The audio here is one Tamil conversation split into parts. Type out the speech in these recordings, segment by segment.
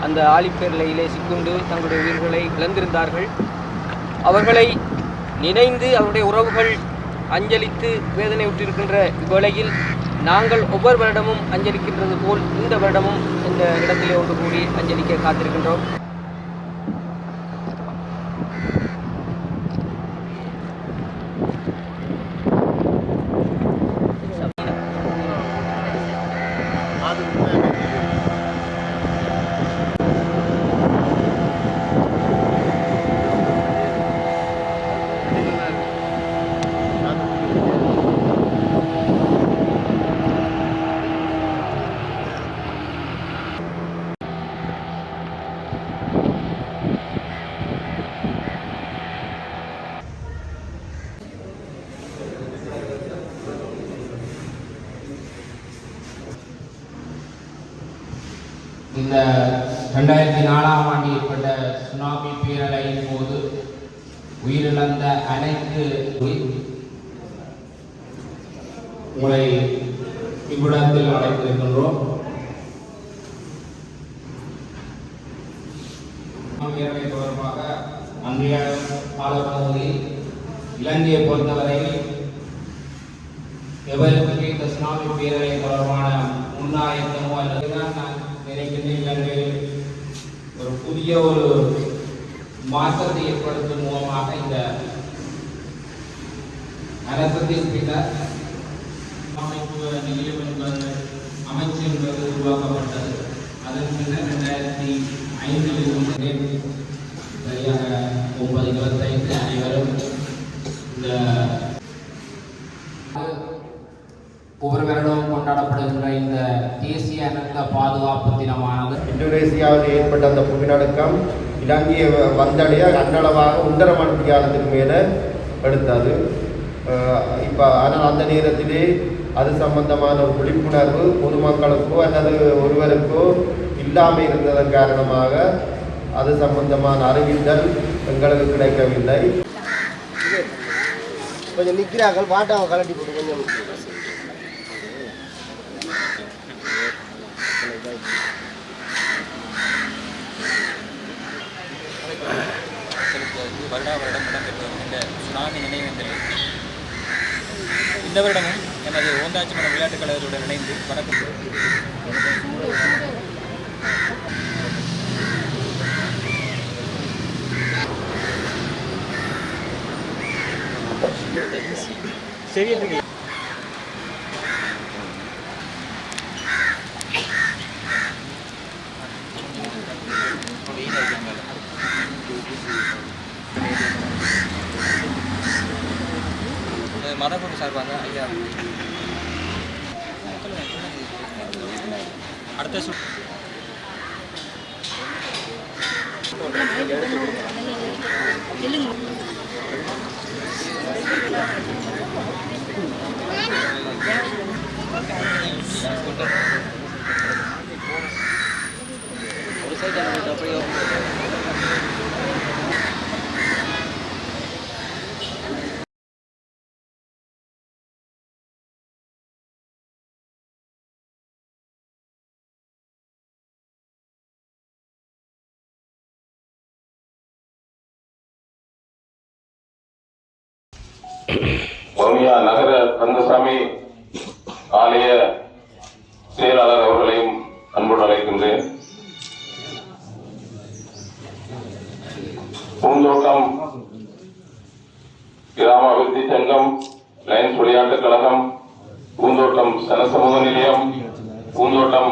அந்த ஆழிப்பேரலையிலே சிக்குண்டு தங்களுடைய உயிர்களை இழந்திருந்தார்கள். அவர்களை நினைந்து அவருடைய உறவுகள் அஞ்சலித்து வேதனை விட்டிருக்கின்ற இவ்வேளையில் நாங்கள் ஒவ்வொரு வருடமும் அஞ்சலிக்கின்றது போல் இந்த வருடமும் இந்த இடத்திலே ஒன்று கூடி அஞ்சலிக்க காத்திருக்கின்றோம். இந்த 2004ஆம் ஆண்டு ஏற்பட்ட சுனாமி பேரலையின் போது உயிரிழந்த அனைத்து உங்களை இவ்விடத்தில் அழைத்திருக்கின்றோம். பேரலை தொடர்பாக அன்றைய காலப்பகுதியில் இலங்கையை பொறுத்தவரையில் எவருக்கு இந்த சுனாமி பேரலை தொடர்பான முன்னாயத்தமோ அல்லதுதான் நான் நினைக்கின்றேன். ஒரு புதிய ஒரு மாற்றத்தை ஏற்படுத்தும் மூலமாக இந்த அரசத்தின் பின்னர் அமைப்பு நிலையம் என்பது அமைச்சு என்பது உருவாக்கப்பட்டது. அதன் பின்னர் 2005 சரியாக 9:25 அனைவரும் இந்த ஒவ்வொரு வருடமும் கொண்டாடப்படுகின்ற இந்த தேசிய அனர்த்த பாதுகாப்பு தினமானது இந்தோனேசியாவில் ஏற்பட்ட அந்த புவிநடுக்கம் இலங்கையை வந்தடைய அன்னளவாக 1.5 மணி காலத்துக்கு மேலே எடுத்தது. இப்போ ஆனால் அந்த நேரத்திலே அது சம்பந்தமான ஒரு விழிப்புணர்வு பொதுமக்களுக்கோ அல்லது ஒருவருக்கோ இல்லாமல் இருந்ததன் காரணமாக அது சம்பந்தமான அறிவித்தல் எங்களுக்கு கிடைக்கவில்லை. கொஞ்சம் நிற்கிறார்கள் வாட்டாவை கலட்டி போட்டு கொஞ்சம் வருடா வருடம் இடம்பெற்று வருகின்ற சுனாமி நினைவேந்தலில் இந்த வருடமும் எமது ஓந்தாச்சி மன விளையாட்டுக் கழகத்துடன் இணைந்து வணக்கம் சரி மதகுரு சார்பாக ஐயா அடுத்த ஒரு சைடு வவுனியா நகர கந்தசாமி ஆலய செயலாளர் அவர்களையும் அன்போடு அழைக்கின்றேன். பூந்தோட்டம் கிராம அபிவிருத்தி சங்கம், லயன்ஸ் விளையாட்டுக் கழகம், பூந்தோட்டம் சனசமூக நிலையம், பூந்தோட்டம்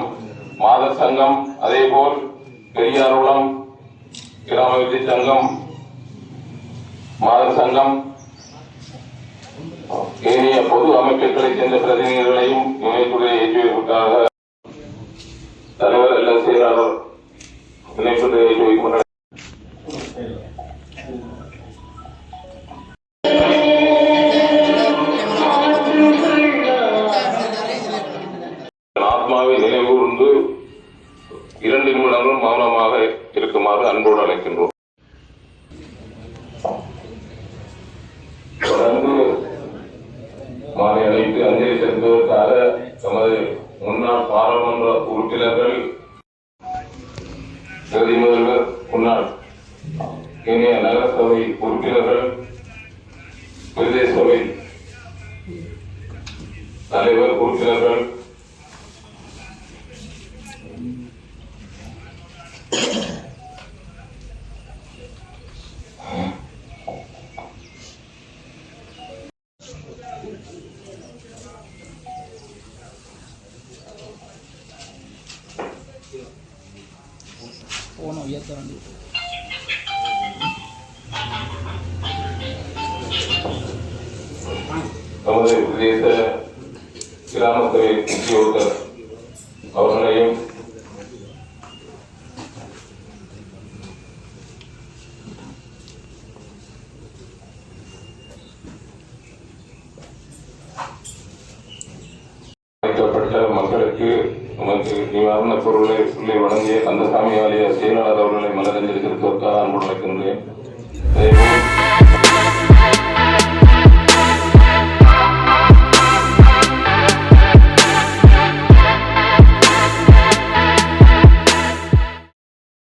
மாதர் சங்கம், அதேபோல் பெரியார்குளம் கிராம அபிவிருத்தி சங்கம், மாதர் சங்கம், ஏனைய பொது அமைப்புகளைச் சேர்ந்த பிரதிநிதிகளையும் இணைப்புகளை ஏற்றுவதற்காக தலைவர் அல்ல செயலாளர் இணைப்புகளை ஏற்றி வைக்கின்றனர். ஆத்மாவை நினைவுகூர்ந்து 2 நிமிடங்களும் மௌனமாக இருக்குமாறு அன்போடு அழைக்கின்றோம். தொடர்ந்து மாலை அழைத்து அஞ்சலி செலுத்துவதற்காக நமது முன்னாள் பாராளுமன்ற உறுப்பினர்கள் பிரதி முதல்வர், முன்னாள் இணைய நகரசபை உறுப்பினர்கள், பிரதேச சபை தலைவர், உறுப்பினர்கள், நமது பிரதேச கிராம சபை உத்தியோகத்தர் அவர்களையும் அழைக்கப்பட்ட மக்களுக்கு நமக்கு நிவாரணப் பொருளை வழங்கிய கந்தசாமி ஆலய செயலாளர் அவர்களை மலரஞ்சலி செலுத்துவதற்காக அன்புடன் அழைக்கின்றேன்.